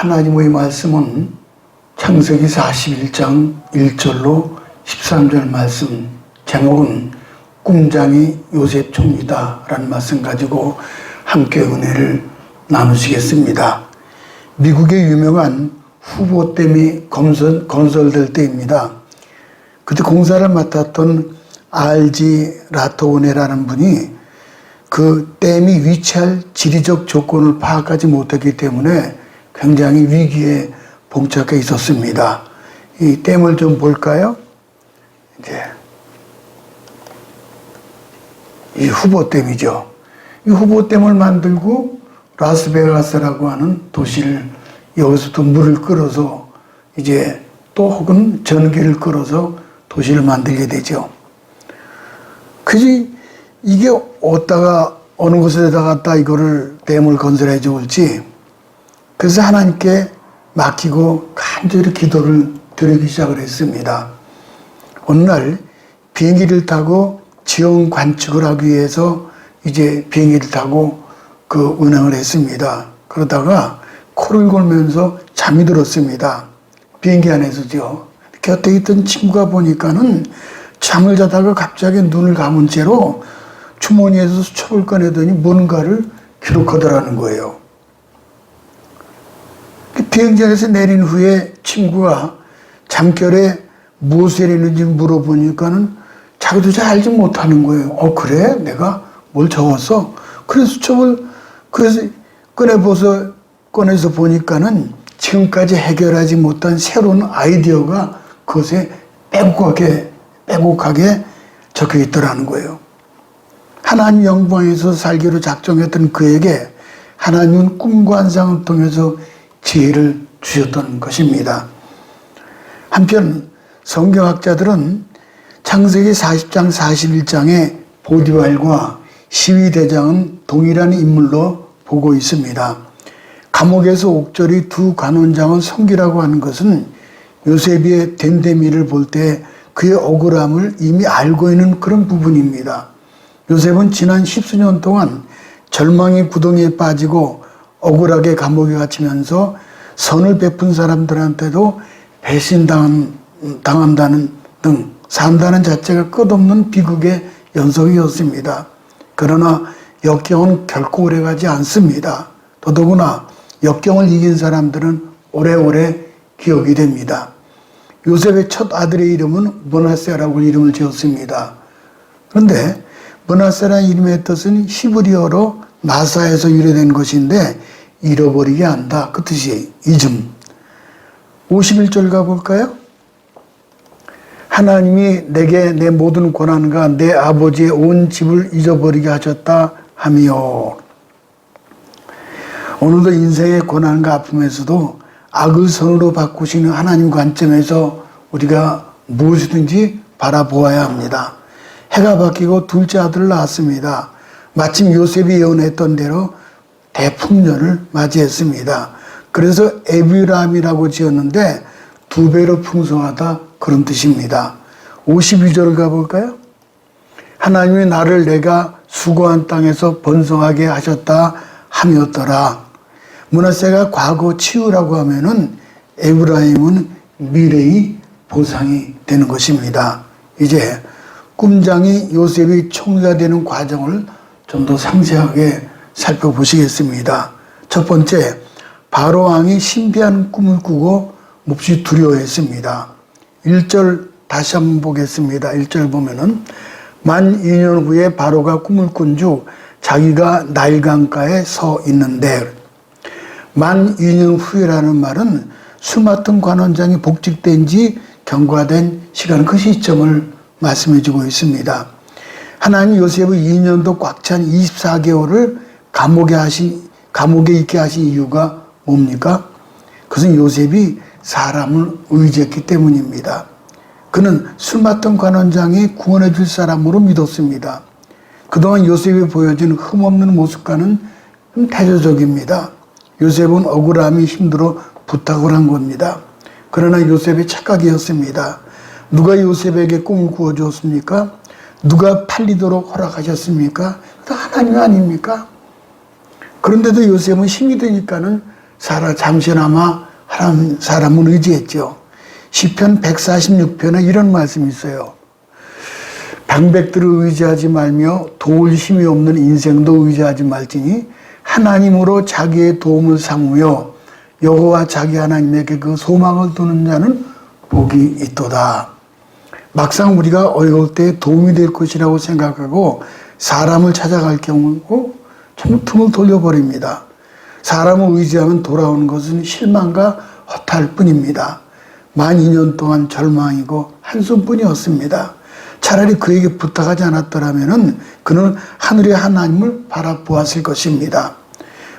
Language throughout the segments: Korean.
하나님의 말씀은 창세기 41장 1절로 13절 말씀, 제목은 꿈장이 요셉 총리다 라는 말씀 가지고 함께 은혜를 나누시겠습니다. 미국의 유명한 후보댐이 건설될 때입니다. 그때 공사를 맡았던 RG 라토네라는 분이 그 댐이 위치할 지리적 조건을 파악하지 못했기 때문에 굉장히 위기에 봉착해 있었습니다. 이 댐을 좀 볼까요? 이제 이 후보댐이죠. 이 후보댐을 만들고 라스베가스라고 하는 도시를 여기서부터 물을 끌어서 이제 또 혹은 전기를 끌어서 도시를 만들게 되죠. 그지 이게 어디다가 어느 곳에다가 이거를 댐을 건설해 줄지 그래서 하나님께 맡기고 간절히 기도를 드리기 시작을 했습니다. 어느 날 비행기를 타고 지형 관측을 하기 위해서 이제 비행기를 타고 그 운항을 했습니다. 그러다가 코를 골면서 잠이 들었습니다. 비행기 안에서죠. 곁에 있던 친구가 보니까는 잠을 자다가 갑자기 눈을 감은 채로 주머니에서 수첩을 꺼내더니 뭔가를 기록하더라는 거예요. 비행기 안에서 내린 후에 친구가 잠결에 무엇을 했는지 물어보니까는 자기도 잘 알지 못하는 거예요. 그래? 내가 뭘 적었어? 그래서 수첩을 그래서 꺼내서 보니까는 지금까지 해결하지 못한 새로운 아이디어가 그것에 빼곡하게 적혀 있더라는 거예요. 하나님 영광에서 살기로 작정했던 그에게 하나님은 꿈과 환상을 통해서 지혜를 주셨던 것입니다. 한편 성경학자들은 창세기 40장 41장의 보디발과 시위대장은 동일한 인물로 보고 있습니다. 감옥에서 옥절이 두 간원장을 섬기라고 하는 것은 요셉의 댐데미를 볼 때 그의 억울함을 이미 알고 있는 그런 부분입니다. 요셉은 지난 10수년 동안 절망의 구덩이에 빠지고 억울하게 감옥에 갇히면서 선을 베푼 사람들한테도 배신당한다는 등 산다는 자체가 끝없는 비극의 연속이었습니다. 그러나 역경은 결코 오래가지 않습니다. 더더구나 역경을 이긴 사람들은 오래오래 기억이 됩니다. 요셉의 첫 아들의 이름은 므낫세라고 이름을 지었습니다. 그런데 므낫세라는 이름의 뜻은 히브리어로 나사에서 유래된 것인데 잃어버리게 한다. 그 뜻이 잊음. 51절 가볼까요? 하나님이 내게 내 모든 고난과 내 아버지의 온 집을 잊어버리게 하셨다 하며 오늘도 인생의 고난과 아픔에서도 악을 선으로 바꾸시는 하나님 관점에서 우리가 무엇이든지 바라보아야 합니다. 해가 바뀌고 둘째 아들을 낳았습니다. 마침 요셉이 예언했던 대로 대풍년을 맞이했습니다. 그래서 에비람이라고 지었는데 두 배로 풍성하다 그런 뜻입니다. 52절 가볼까요? 하나님이 나를 내가 수고한 땅에서 번성하게 하셨다 하였더라. 므낫세가 과거 치유라고 하면은 에브라임은 미래의 보상이 되는 것입니다. 이제 꿈장이 요셉이 총리가 되는 과정을 좀 더 상세하게 살펴보시겠습니다. 첫 번째, 바로 왕이 신비한 꿈을 꾸고 몹시 두려워했습니다. 1절 다시 한번 보겠습니다. 1절 보면은 만 2년 후에 바로가 꿈을 꾼 주 자기가 나일강가에 서 있는데 만 2년 후라는 말은 술 맡은 관원장이 복직된 지 경과된 시간 그 시점을 말씀해 주고 있습니다. 하나님 요셉의 2년도 꽉 찬 24개월을 감옥에 있게 하신 이유가 뭡니까? 그것은 요셉이 사람을 의지했기 때문입니다. 그는 술 맡은 관원장이 구원해 줄 사람으로 믿었습니다. 그동안 요셉이 보여준 흠없는 모습과는 좀 태조적입니다. 요셉은 억울함이 힘들어 부탁을 한 겁니다. 그러나 요셉의 착각이었습니다. 누가 요셉에게 꿈을 꾸어주었습니까? 누가 팔리도록 허락하셨습니까? 하나님 아닙니까? 그런데도 요셉은 힘이 드니까는 잠시나마 사람을 의지했죠. 시편 146편에 이런 말씀이 있어요. 방백들을 의지하지 말며 도울 힘이 없는 인생도 의지하지 말지니 하나님으로 자기의 도움을 삼으며 여호와 자기 하나님에게 그 소망을 두는 자는 복이 있도다. 막상 우리가 어려울 때 도움이 될 것이라고 생각하고 사람을 찾아갈 경우 참 틈을 돌려버립니다. 사람을 의지하면 돌아오는 것은 실망과 허탈 뿐입니다. 만 2년 동안 절망이고 한숨뿐이었습니다. 차라리 그에게 부탁하지 않았더라면 그는 하늘의 하나님을 바라보았을 것입니다.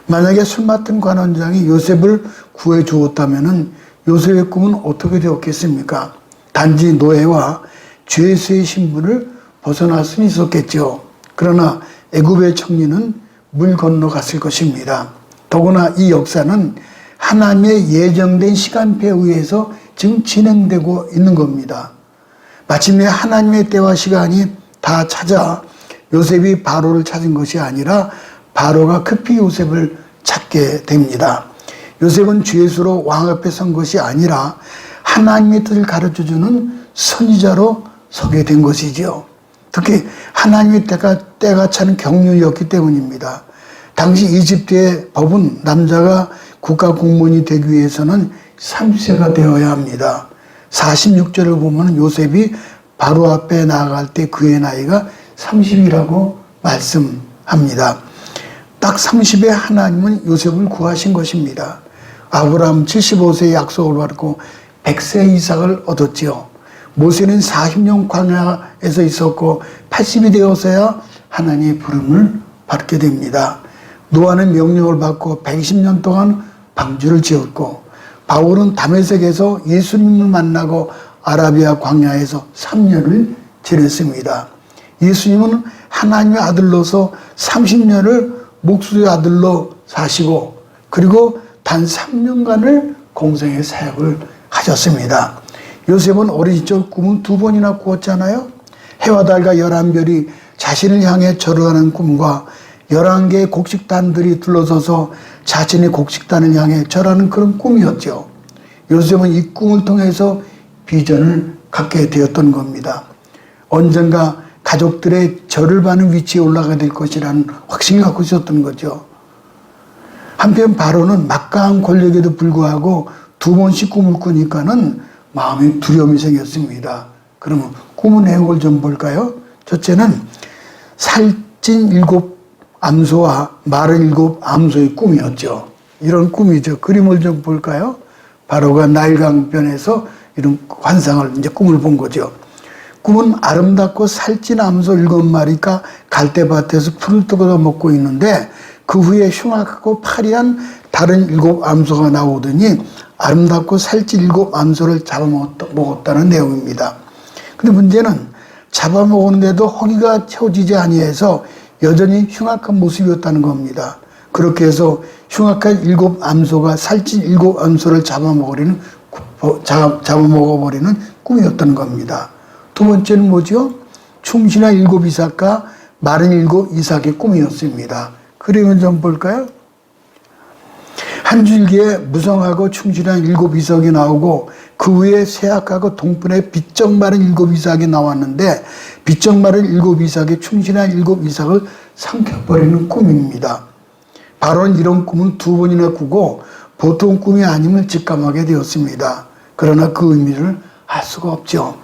만약에 술 맡은 관원장이 요셉을 구해 주었다면 요셉의 꿈은 어떻게 되었겠습니까? 단지 노예와 죄수의 신분을 벗어날 수는 있었겠죠. 그러나 애굽의 청리는 물 건너갔을 것입니다. 더구나 이 역사는 하나님의 예정된 시간표에 의해서 지금 진행되고 있는 겁니다. 마침내 하나님의 때와 시간이 다 찾아 요셉이 바로를 찾은 것이 아니라 바로가 급히 요셉을 찾게 됩니다. 요셉은 죄수로 왕 앞에 선 것이 아니라 하나님의 뜻을 가르쳐주는 선지자로 서게 된 것이지요. 특히 하나님의 때가 차는 경륜이었기 때문입니다. 당시 이집트의 법은 남자가 국가 공무원이 되기 위해서는 30세가 되어야 합니다. 46절을 보면 요셉이 바로 앞에 나아갈 때 그의 나이가 30이라고 말씀합니다. 딱 30에 하나님은 요셉을 구하신 것입니다. 아브라함 75세의 약속을 받고 100세 이삭을 얻었지요. 모세는 40년 광야에서 있었고 80이 되어서야 하나님의 부름을 받게 됩니다. 노아는 명령을 받고 120년 동안 방주를 지었고 바울은 다메섹에서 예수님을 만나고 아라비아 광야에서 3년을 지냈습니다. 예수님은 하나님의 아들로서 30년을 목수의 아들로 사시고 그리고 단 3년간을 공생의 사역을 하셨습니다. 요셉은 어린 시절 꿈을 2번이나 꾸었잖아요. 해와 달과 11별이 자신을 향해 절하는 꿈과 11개의 곡식단들이 둘러서서 자신의 곡식단을 향해 절하는 그런 꿈이었죠. 요셉은 이 꿈을 통해서 비전을 갖게 되었던 겁니다. 언젠가 가족들의 절을 받는 위치에 올라가게 될 것이라는 확신을 갖고 있었던 거죠. 한편 바로는 막강한 권력에도 불구하고 2번씩 꿈을 꾸니까는 마음에 두려움이 생겼습니다. 그러면 꿈의 내용을 좀 볼까요? 첫째는 살찐 7 암소와 마른 7 암소의 꿈이었죠. 이런 꿈이죠. 그림을 좀 볼까요? 바로가 나일강변에서 이런 환상을 이제 꿈을 본 거죠. 꿈은 아름답고 살찐 암소 7마리가 갈대밭에서 풀을 뜯어 먹고 있는데 그 후에 흉악하고 파리한 다른 7 암소가 나오더니 아름답고 살찐 7 암소를 잡아먹었다는 내용입니다. 근데 문제는 잡아먹었는데도 허기가 채워지지 아니해서 여전히 흉악한 모습이었다는 겁니다. 그렇게 해서 흉악한 7 암소가 살찐 7 암소를 잡아먹어버리는 꿈이었던 겁니다. 두 번째는 뭐죠? 충신한 7 이삭과 마른 7 이삭의 꿈이었습니다. 그림을 좀 볼까요? 한 줄기에 무성하고 충실한 7 이삭이 나오고 그 위에 쇠약하고 동편에 비쩍 마른 7 이삭이 나왔는데 비쩍 마른 7 이삭에 충실한 7 이삭을 삼켜버리는 꿈입니다. 바로는 이런 꿈은 2번이나 꾸고 보통 꿈이 아님을 직감하게 되었습니다. 그러나 그 의미를 알 수가 없죠.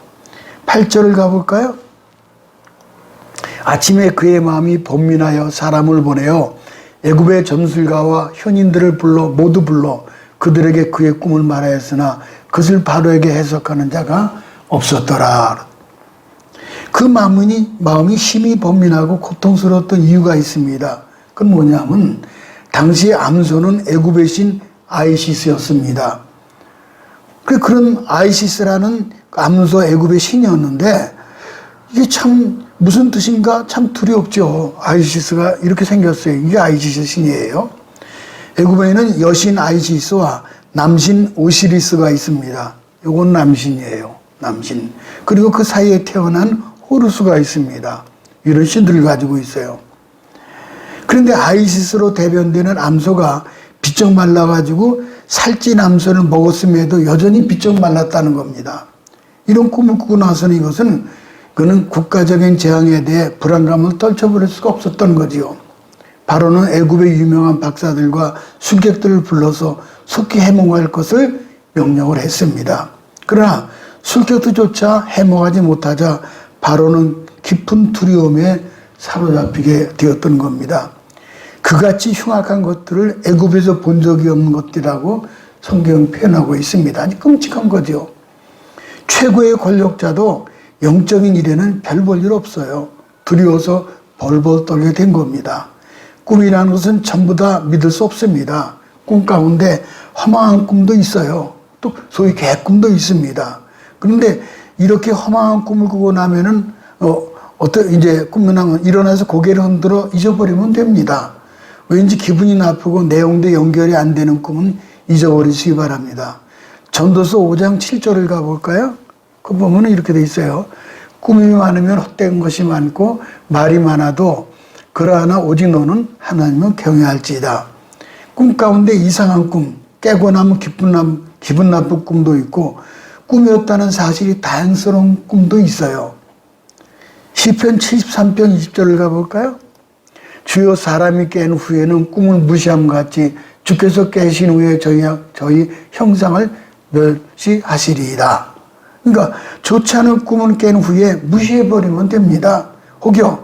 8절을 가볼까요? 아침에 그의 마음이 번민하여 사람을 보내어 애굽의 점술가와 현인들을 모두 불러 그들에게 그의 꿈을 말하였으나 그것을 바로에게 해석하는 자가 없었더라. 그 마음이 심히 번민하고 고통스러웠던 이유가 있습니다. 그건 뭐냐면 당시 암소는 애굽의 신 아이시스였습니다. 그런 아이시스라는 암소 애굽의 신이었는데 이게 참 무슨 뜻인가 참 두렵죠. 아이시스가 이렇게 생겼어요. 이게 아이시스 신이에요. 애굽에는 여신 아이시스와 남신 오시리스가 있습니다. 이건 남신이에요. 남신. 그리고 그 사이에 태어난 호루스가 있습니다. 이런 신들을 가지고 있어요. 그런데 아이시스로 대변되는 암소가 비쩍 말라가지고 살찐 암소를 먹었음에도 여전히 비쩍 말랐다는 겁니다. 이런 꿈을 꾸고 나서는 그는 국가적인 재앙에 대해 불안감을 떨쳐버릴 수가 없었던 거지요. 바로는 애굽의 유명한 박사들과 술객들을 불러서 속히 해몽할 것을 명령을 했습니다. 그러나 술객들조차 해몽하지 못하자 바로는 깊은 두려움에 사로잡히게 되었던 겁니다. 그같이 흉악한 것들을 애굽에서 본 적이 없는 것들이라고 성경은 표현하고 있습니다. 아주 끔찍한 거죠. 최고의 권력자도 영적인 일에는 별 볼 일 없어요. 두려워서 벌벌 떨게 된 겁니다. 꿈이라는 것은 전부 다 믿을 수 없습니다. 꿈 가운데 허망한 꿈도 있어요. 또 소위 개꿈도 있습니다. 그런데 이렇게 허망한 꿈을 꾸고 나면은 이제 꿈나면 일어나서 고개를 흔들어 잊어버리면 됩니다. 왠지 기분이 나쁘고 내용도 연결이 안 되는 꿈은 잊어버리시기 바랍니다. 전도서 5장 7절을 가볼까요? 그 보면은 이렇게 돼 있어요. 꿈이 많으면 헛된 것이 많고 말이 많아도 그러하나 오직 너는 하나님을 경외할지이다. 꿈 가운데 이상한 꿈, 깨고 나면 기분 나쁜 꿈도 있고 꿈이었다는 사실이 다행스러운 꿈도 있어요. 시편 73편 20절을 가볼까요? 주여 사람이 깬 후에는 꿈을 무시함 같이 주께서 깨신 후에 저희 형상을 멸시하시리이다. 그러니까 좋지 않은 꿈을 깬 후에 무시해버리면 됩니다. 혹여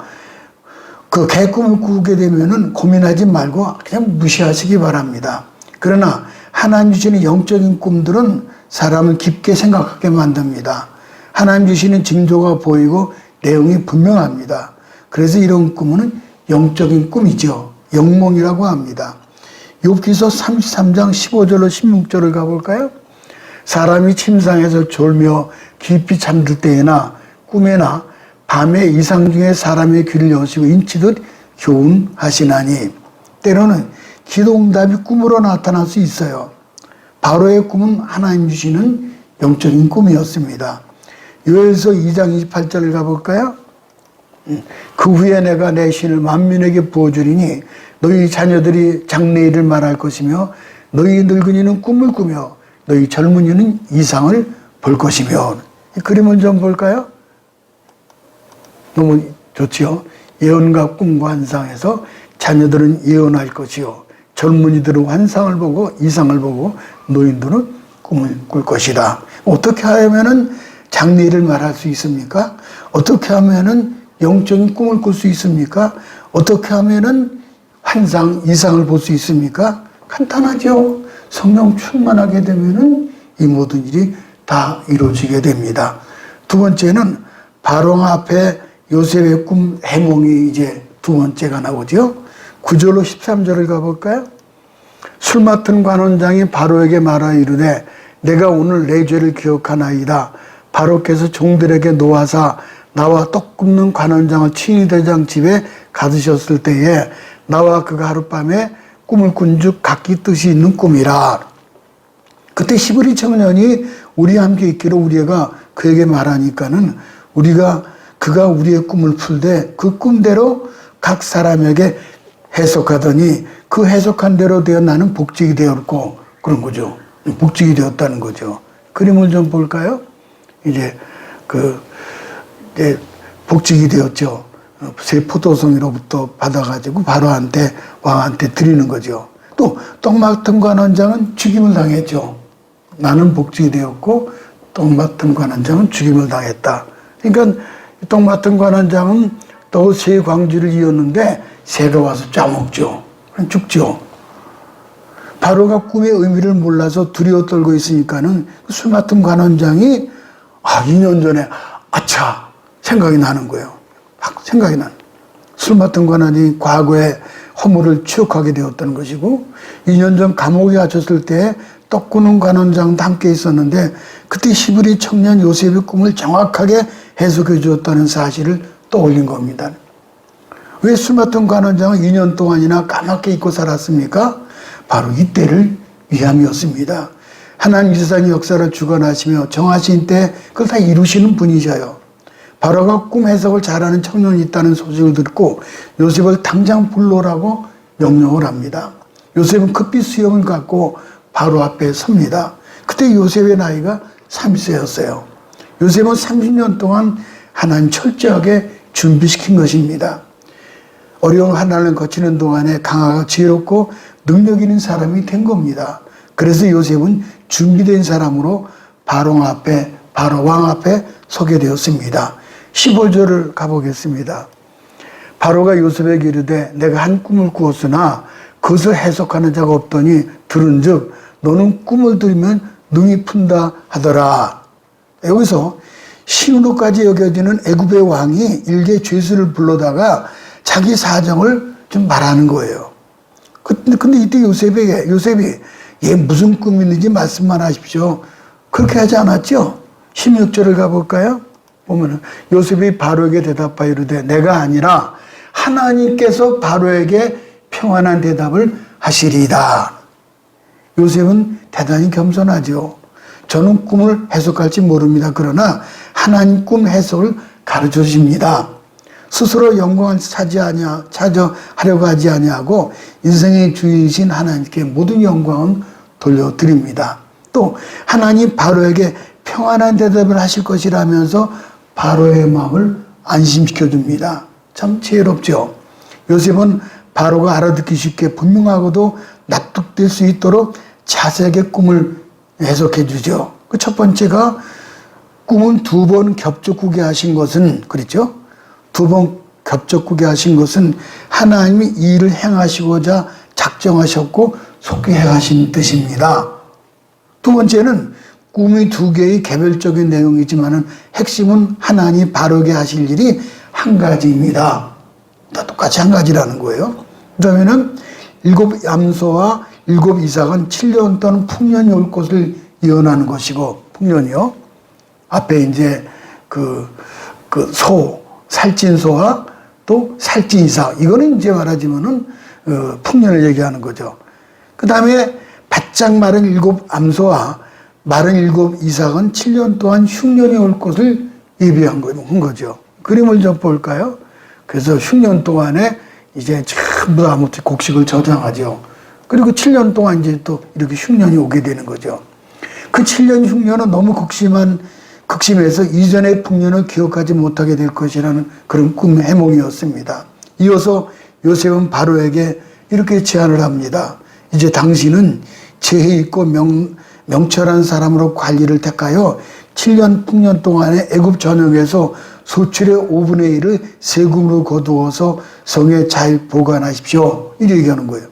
그 개꿈을 꾸게 되면은 고민하지 말고 그냥 무시하시기 바랍니다. 그러나 하나님 주시는 영적인 꿈들은 사람을 깊게 생각하게 만듭니다. 하나님 주시는 징조가 보이고 내용이 분명합니다. 그래서 이런 꿈은 영적인 꿈이죠. 영몽이라고 합니다. 욥기서 33장 15절로 16절을 가볼까요? 사람이 침상에서 졸며 깊이 잠들 때에나 꿈에나 밤에 이상 중에 사람의 귀를 여시고 인치듯 교훈하시나니 때로는 기도응답이 꿈으로 나타날 수 있어요. 바로의 꿈은 하나님 주시는 영적인 꿈이었습니다. 요엘서 2장 28절을 가볼까요? 그 후에 내가 내 신을 만민에게 부어주리니 너희 자녀들이 장래일을 말할 것이며 너희 늙은이는 꿈을 꾸며 너희 젊은이는 이상을 볼 것이며. 이 그림을 좀 볼까요? 너무 좋지요. 예언과 꿈과 환상에서 자녀들은 예언할 것이요 젊은이들은 환상을 보고 이상을 보고 노인들은 꿈을 꿀 것이다. 어떻게 하면은 장래일을 말할 수 있습니까? 어떻게 하면은 영적인 꿈을 꿀 수 있습니까? 어떻게 하면은 환상, 이상을 볼 수 있습니까? 간단하죠. 성령 충만하게 되면은 이 모든 일이 다 이루어지게 됩니다. 두 번째는 바로 앞에 요셉의 꿈 해몽이 이제 두 번째가 나오죠. 9절로 13절을 가볼까요? 술 맡은 관원장이 바로에게 말하 이르되 내가 오늘 내 죄를 기억하나이다. 바로께서 종들에게 노하사 나와 떡 굽는 관원장을 친위대장 집에 가두셨을 때에 나와 그가 하룻밤에 꿈을 꾼즉 각기 뜻이 있는 꿈이라. 그때 히브리 청년이 우리와 함께 있기로 우리가 그에게 말하니까는 그가 우리의 꿈을 풀되 그 꿈대로 각 사람에게 해석하더니 그 해석한 대로 되어 나는 복직이 되었고 그런 거죠. 복직이 되었다는 거죠. 그림을 좀 볼까요? 이제 복직이 되었죠. 새 포도송이로부터 받아가지고 바로한테 왕한테 드리는 거죠. 또 떡 맡은 관원장은 죽임을 당했죠. 나는 복직이 되었고 떡 맡은 관원장은 죽임을 당했다. 그러니까 떡 맡은 관원장은 또 새 광주를 이었는데 새가 와서 짜먹죠. 죽죠. 바로가 꿈의 의미를 몰라서 두려워 떨고 있으니까는 술 맡은 관원장이 2년 전에 아차 생각이 나는 거예요. 생각이 나는. 술 맡은 관원이 과거의 허물을 추억하게 되었다는 것이고 2년 전 감옥에 갇혔을 때 떡 구는 관원장도 함께 있었는데 그때 히브리 청년 요셉의 꿈을 정확하게 해석해 주었다는 사실을 떠올린 겁니다. 왜 술 맡은 관원장은 2년 동안이나 까맣게 잊고 살았습니까? 바로 이때를 위함이었습니다. 하나님 이 세상의 역사를 주관하시며 정하신 때 그걸 다 이루시는 분이셔요. 바로가 꿈 해석을 잘하는 청년이 있다는 소식을 듣고 요셉을 당장 불러오라고 명령을 합니다. 요셉은 급히 수염을 갖고 바로 앞에 섭니다. 그때 요셉의 나이가 30세였어요. 요셉은 30년 동안 하나님 철저하게 준비시킨 것입니다. 어려운 하나님을 거치는 동안에 강하고 지혜롭고 능력 있는 사람이 된 겁니다. 그래서 요셉은 준비된 사람으로 바로 왕 앞에 서게 되었습니다. 15절을 가보겠습니다. 바로가 요셉에게 이르되 내가 한 꿈을 꾸었으나 그것을 해석하는 자가 없더니 들은즉 너는 꿈을 들으면 능히 푼다 하더라. 여기서 신으로까지 여겨지는 애굽의 왕이 일개 죄수를 불러다가 자기 사정을 좀 말하는 거예요. 근데 이때 요셉이 얘 무슨 꿈이 있는지 말씀만 하십시오. 그렇게 하지 않았죠? 16절을 가볼까요? 보면은 요셉이 바로에게 대답하여 이르되 내가 아니라 하나님께서 바로에게 평안한 대답을 하시리이다. 요셉은 대단히 겸손하죠. 저는 꿈을 해석할지 모릅니다. 그러나 하나님 꿈 해석을 가르쳐 주십니다. 스스로 영광을 차지하려고 하지 아니하고 인생의 주인이신 하나님께 모든 영광은 돌려드립니다. 또 하나님 바로에게 평안한 대답을 하실 것이라면서 바로의 마음을 안심시켜 줍니다. 참 지혜롭죠. 요셉은 바로가 알아듣기 쉽게 분명하고도 납득될 수 있도록 자세하게 꿈을 해석해 주죠. 그 첫 번째가 꿈은 두 번 겹쳐꾸게 하신 것은 그렇죠? 두 번 겹쳐꾸게 하신 것은 하나님이 이 일을 행하시고자 작정하셨고 속히 행하신 뜻입니다. 두 번째는 꿈이 두 개의 개별적인 내용이지만 핵심은 하나님이 바로게 하실 일이 한 가지입니다. 다 똑같이 한 가지라는 거예요. 그 다음에는 7 암소와 7 이삭은 7년 동안 풍년이 올 것을 예언하는 것이고, 풍년이요. 앞에 이제 살찐 소와 또 살찐 이삭. 이거는 이제 말하자면은, 풍년을 얘기하는 거죠. 그 다음에 바짝 마른 7 암소와 마른 7 이삭은 7년 동안 흉년이 올 것을 예비한 거죠. 그림을 좀 볼까요? 그래서 흉년 동안에 이제 전부 다 곡식을 저장하죠. 그리고 7년 동안 이제 또 이렇게 흉년이 오게 되는 거죠. 그 7년 흉년은 너무 극심해서 이전의 풍년을 기억하지 못하게 될 것이라는 그런 꿈 해몽이었습니다. 이어서 요셉은 바로에게 이렇게 제안을 합니다. 이제 당신은 지혜 있고 명철한 사람으로 관리를 택하여 7년 풍년 동안에 애굽 전역에서 소출의 5분의 1을 세금으로 거두어서 성에 잘 보관하십시오. 이렇게 얘기하는 거예요.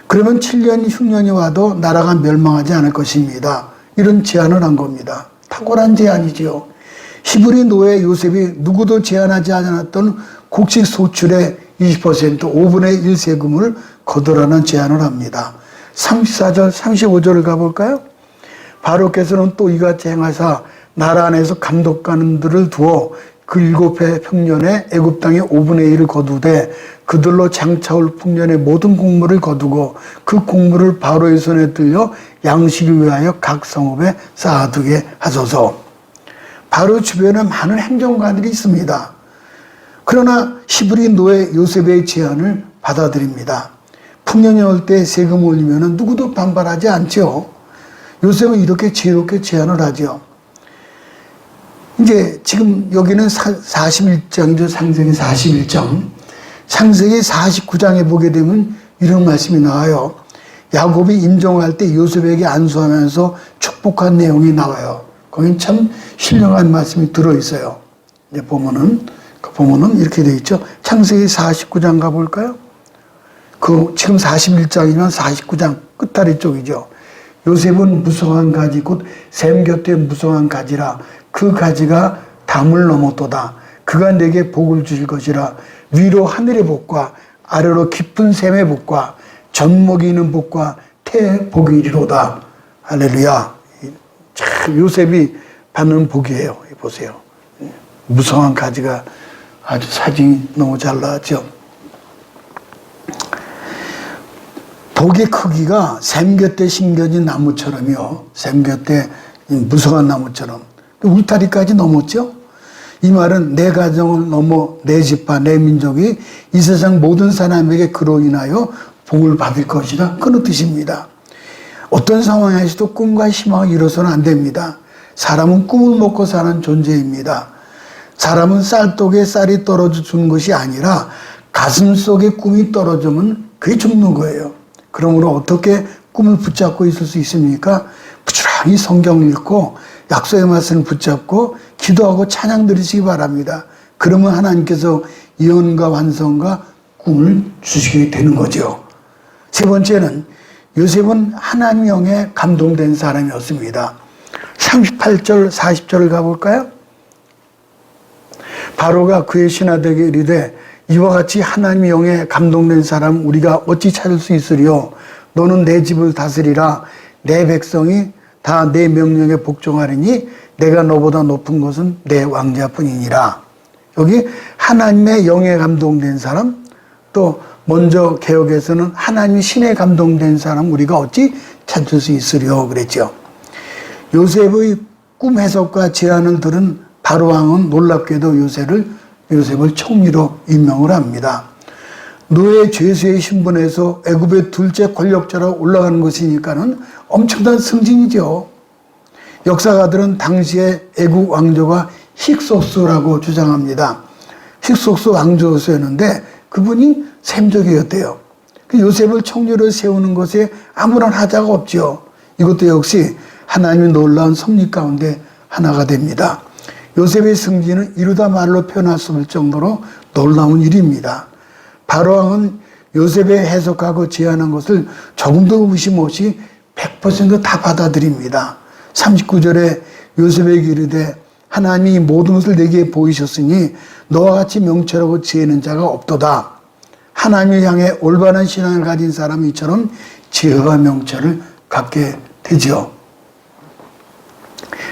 그러면 7년 흉년이 와도 나라가 멸망하지 않을 것입니다. 이런 제안을 한 겁니다. 탁월한 제안이지요. 히브리 노예 요셉이 누구도 제안하지 않았던 곡식 소출의 20% 5분의 1 세금을 거두라는 제안을 합니다. 34절 35절을 가볼까요? 바로께서는 또 이같이 행하사 나라 안에서 감독관들을 두어 그 7해 평년에 애굽 땅의 5분의 1을 거두되 그들로 장차올 풍년의 모든 곡물을 거두고 그 곡물을 바로의 손에 들려 양식을 위하여 각 성읍에 쌓아두게 하소서. 바로 주변에 많은 행정관들이 있습니다. 그러나 히브리 노예 요셉의 제안을 받아들입니다. 풍년이 올 때 세금 올리면 누구도 반발하지 않죠. 요셉은 이렇게 지혜롭게 제안을 하죠. 이제 지금 여기는 41장이죠. 창세기 41장. 창세기 49장에 보게 되면 이런 말씀이 나와요. 야곱이 임종할 때 요셉에게 안수하면서 축복한 내용이 나와요. 거긴 참 신령한 말씀이 들어있어요. 이제 보면은 이렇게 되어 있죠. 창세기 49장 가볼까요? 지금 41장이면 49장 끝다리 쪽이죠. 요셉은 무성한 가지 곧 샘 곁에 무성한 가지라 그 가지가 담을 넘었도다. 그가 내게 복을 주실 것이라. 위로 하늘의 복과 아래로 깊은 샘의 복과 젖먹이 있는 복과 태의 복이 이리로다. 할렐루야. 참 요셉이 받는 복이에요. 보세요. 무성한 가지가 아주 사진이 너무 잘 나왔죠. 복의 크기가 샘 곁에 심겨진 나무처럼요. 샘 곁에 무성한 나무처럼. 울타리까지 넘었죠. 이 말은 내 가정을 넘어 내 집과 내 민족이 이 세상 모든 사람에게 그로 인하여 복을 받을 것이다. 그런 뜻입니다. 어떤 상황에서도 꿈과 희망을 잃어서는 안 됩니다. 사람은 꿈을 먹고 사는 존재입니다. 사람은 쌀독에 쌀이 떨어져 주는 것이 아니라 가슴 속에 꿈이 떨어지면 그게 죽는 거예요. 그러므로 어떻게 꿈을 붙잡고 있을 수 있습니까? 부지런히 성경 읽고 약속의 말씀을 붙잡고 기도하고 찬양 드리시기 바랍니다. 그러면 하나님께서 예언과 완성과 꿈을 주시게 되는 거죠. 세 번째는 요셉은 하나님의 영에 감동된 사람이었습니다. 38절 40절을 가볼까요? 바로가 그의 신하들에게 이르되 이와 같이 하나님의 영에 감동된 사람 우리가 어찌 찾을 수 있으리요? 너는 내 집을 다스리라. 내 백성이 다 내 명령에 복종하리니 내가 너보다 높은 것은 내 왕자뿐이니라. 여기 하나님의 영에 감동된 사람, 또 먼저 개혁에서는 하나님의 신에 감동된 사람 우리가 어찌 찾을 수 있으리요? 그랬죠. 요셉의 꿈 해석과 제안을 들은 바로 왕은 놀랍게도 요셉을 총리로 임명을 합니다. 노예 죄수의 신분에서 애굽의 둘째 권력자로 올라가는 것이니까는 엄청난 승진이죠. 역사가들은 당시에 애굽 왕조가 힉소스라고 주장합니다. 힉소스 왕조였는데 그분이 셈족이었대요. 요셉을 총리로 세우는 것에 아무런 하자가 없죠. 이것도 역시 하나님의 놀라운 섭리 가운데 하나가 됩니다. 요셉의 승진은 이루다 말로 표현할 수 없을 정도로 놀라운 일입니다. 바로 왕은 요셉의 해석하고 제안한 것을 조금도 의심 없이 100% 다 받아들입니다. 39절에 요셉에게 이르되 하나님이 모든 것을 내게 보이셨으니 너와 같이 명철하고 지혜 있는 자가 없도다. 하나님을 향해 올바른 신앙을 가진 사람이 이처럼 지혜와 명철을 갖게 되죠.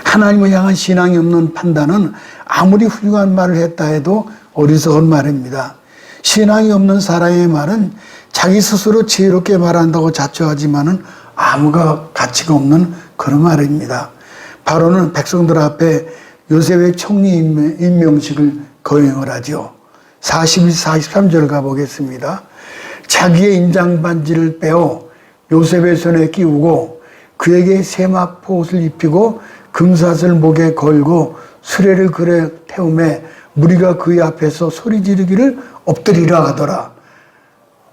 하나님을 향한 신앙이 없는 판단은 아무리 훌륭한 말을 했다 해도 어리석은 말입니다. 신앙이 없는 사람의 말은 자기 스스로 지혜롭게 말한다고 자처하지만은 아무가 가치가 없는 그런 말입니다. 바로는 백성들 앞에 요셉의 총리 임명식을 거행을 하죠. 42, 43절 가보겠습니다. 자기의 인장 반지를 빼어 요셉의 손에 끼우고 그에게 세마포 옷을 입히고 금사슬 목에 걸고 수레를 그래 태우매 무리가 그의 앞에서 소리 지르기를 엎드리라 하더라.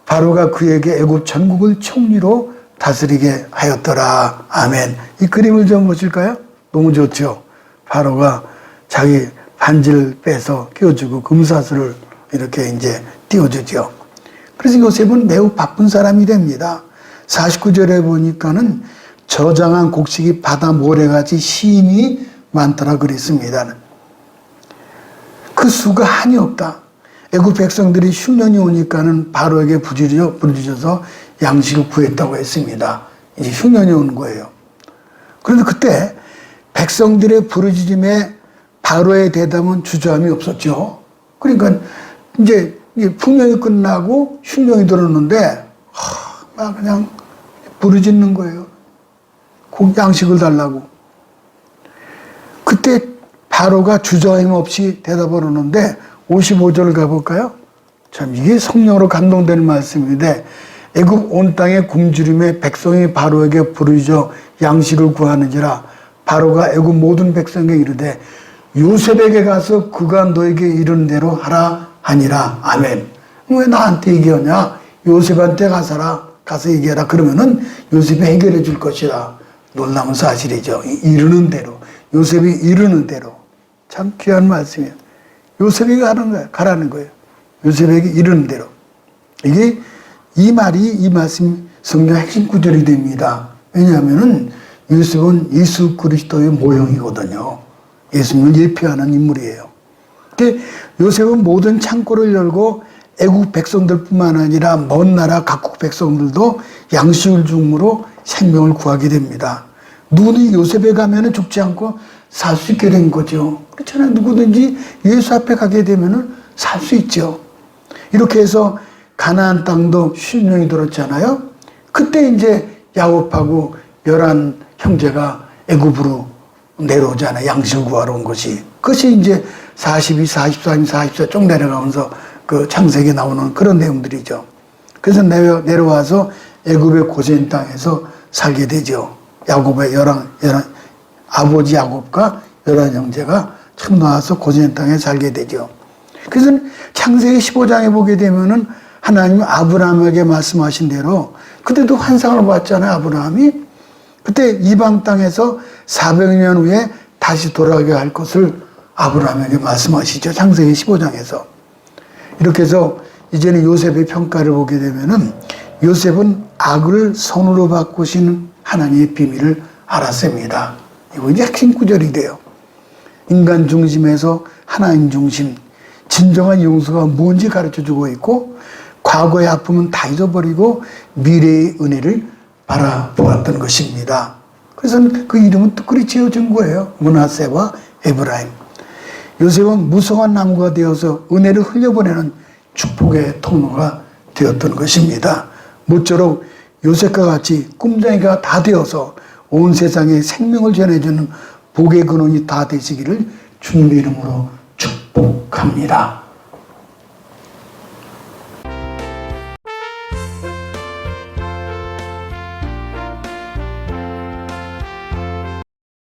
바로가 그에게 애굽 전국을 총리로 다스리게 하였더라. 아멘. 이 그림을 좀 보실까요? 너무 좋죠. 바로가 자기 반지를 빼서 끼워주고 금사슬을 이렇게 이제 띄워주죠. 그래서 요셉은 매우 바쁜 사람이 됩니다. 49절에 보니까는 저장한 곡식이 바다 모래같이 심이 많더라 그랬습니다. 그 수가 한이 없다. 애굽 백성들이 흉년이 오니까는 바로에게 부르짖어서 양식을 구했다고 했습니다. 이제 흉년이 오는 거예요. 그런데 그때 백성들의 부르짖음에 바로의 대답은 주저함이 없었죠. 그러니까 이제 풍년이 끝나고 흉년이 들었는데 막 그냥 부르짖는 거예요. 양식을 달라고. 그때 바로가 주저함 없이 대답을 하는데 55절 가볼까요? 참 이게 성령으로 감동되는 말씀인데 애굽 온 땅에 굶주림에 백성이 바로에게 부르짖어 양식을 구하는지라 바로가 애굽 모든 백성에게 이르되 요셉에게 가서 그가 너에게 이른 대로 하라 하니라. 아멘. 왜 나한테 얘기하냐? 요셉한테 가서 얘기하라. 그러면은 요셉이 해결해 줄 것이라. 놀라운 사실이죠. 이르는 대로. 요셉이 이르는 대로. 참 귀한 말씀이에요. 요셉에게 가라는 거예요. 요셉에게 이르는 대로. 이 말씀 성경 핵심 구절이 됩니다. 왜냐하면은 요셉은 예수 그리스도의 모형이거든요. 예수님을 예표하는 인물이에요. 근데 요셉은 모든 창고를 열고 애국 백성들뿐만 아니라 먼 나라 각국 백성들도 양식을 줌으로 생명을 구하게 됩니다. 누구든지 요셉에 가면은 죽지 않고 살 수 있게 된 거죠. 그렇잖아요. 누구든지 예수 앞에 가게 되면은 살 수 있죠. 이렇게 해서 가나안 땅도 흉년이 들었잖아요. 그때 이제 야곱하고 11 형제가 애굽으로 내려오잖아요. 양식을 구하러 온 것이. 그것이 이제 42, 43, 44 쭉 내려가면서 그 창세기에 나오는 그런 내용들이죠. 그래서 내려와서 애굽의 고센 땅에서 살게 되죠. 야곱의 아버지 야곱과 11 형제가 처음 나와서 고센 땅에 살게 되죠. 그래서 창세기 15장에 보게 되면은 하나님이 아브라함에게 말씀하신 대로 그때도 환상을 봤잖아요. 아브라함이 그때 이방 땅에서 400년 후에 다시 돌아가게 할 것을 아브라함에게 말씀하시죠. 창세기 15장에서. 이렇게 해서 이제는 요셉의 평가를 보게 되면은 요셉은 악을 선으로 바꾸신 하나님의 비밀을 알았습니다. 이거 이제 핵심 구절이 돼요. 인간 중심에서 하나님 중심, 진정한 용서가 뭔지 가르쳐 주고 있고, 과거의 아픔은 다 잊어버리고 미래의 은혜를 바라보았던 것입니다. 그래서 그 이름은 특별히 지어진 거예요. 므낫세와 에브라임. 요셉은 무성한 나무가 되어서 은혜를 흘려보내는 축복의 통로가 되었던 것입니다. 모쪼록 요셉과 같이 꿈장이가 다 되어서 온 세상에 생명을 전해주는 복의 근원이 다 되시기를 주님의 이름으로 축복합니다.